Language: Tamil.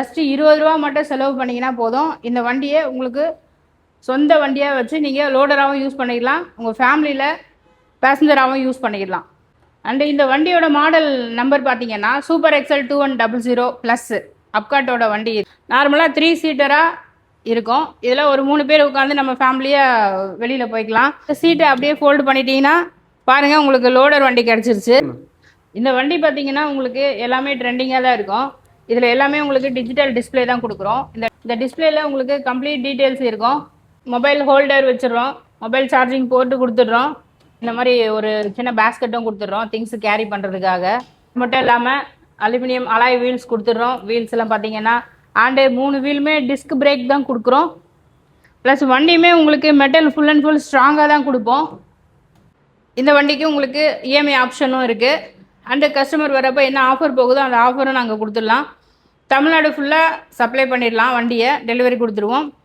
ஜஸ்ட்டு 20 ரூபா மட்டும் செலவு பண்ணிங்கன்னா போதும். இந்த வண்டியை உங்களுக்கு சொந்த வண்டியாக வச்சு நீங்கள் லோடராகவும் யூஸ் பண்ணிக்கலாம், உங்கள் ஃபேமிலியில் பேசஞ்சராகவும் யூஸ் பண்ணிக்கலாம். அண்டு இந்த வண்டியோட மாடல் நம்பர் பார்த்தீங்கன்னா சூப்பர் எக்ஸல் 2100 ப்ளஸ் அப்காட்டோட வண்டி. நார்மலாக 3 சீட்டராக இருக்கும். இதில் ஒரு 3 பேர் உட்காந்து நம்ம ஃபேமிலியாக வெளியில் போய்க்கலாம். சீட்டை அப்படியே ஃபோல்டு பண்ணிட்டீங்கன்னா பாருங்கள், உங்களுக்கு லோடர் வண்டி கிடச்சிருச்சு. இந்த வண்டி பார்த்தீங்கன்னா உங்களுக்கு எல்லாமே ட்ரெண்டிங்காக தான் இருக்கும். இதில் எல்லாமே உங்களுக்கு டிஜிட்டல் டிஸ்பிளே தான் கொடுக்குறோம். இந்த டிஸ்பிளேல உங்களுக்கு கம்ப்ளீட் டீட்டெயில்ஸ் இருக்கும். மொபைல் ஹோல்டர் வச்சிடறோம், மொபைல் சார்ஜிங் போட்டு கொடுத்துட்றோம். இந்த மாதிரி ஒரு சின்ன பேஸ்கெட்டும் கொடுத்துட்றோம் திங்ஸ் கேரி பண்ணுறதுக்காக. மட்டும் இல்லாமல் அலுமினியம் அலாய் வீல்ஸ் கொடுத்துட்றோம். வீல்ஸ் எல்லாம் பார்த்தீங்கன்னா ஆண்டு 3 வீலுமே டிஸ்க் பிரேக் தான் கொடுக்குறோம். ப்ளஸ் வண்டியுமே உங்களுக்கு மெட்டல் ஃபுல் அண்ட் ஃபுல் ஸ்ட்ராங்காக தான் கொடுப்போம். இந்த வண்டிக்கு உங்களுக்கு இஎம்ஐ ஆப்ஷனும் இருக்குது. அண்டு கஸ்டமர் வரப்போ என்ன ஆஃபர் போகுதோ அந்த ஆஃபரும் நாங்கள் கொடுத்துடலாம். தமிழ்நாடு ஃபுல்லாக சப்ளை பண்ணிடலாம், வண்டியை டெலிவரி கொடுத்துருவோம்.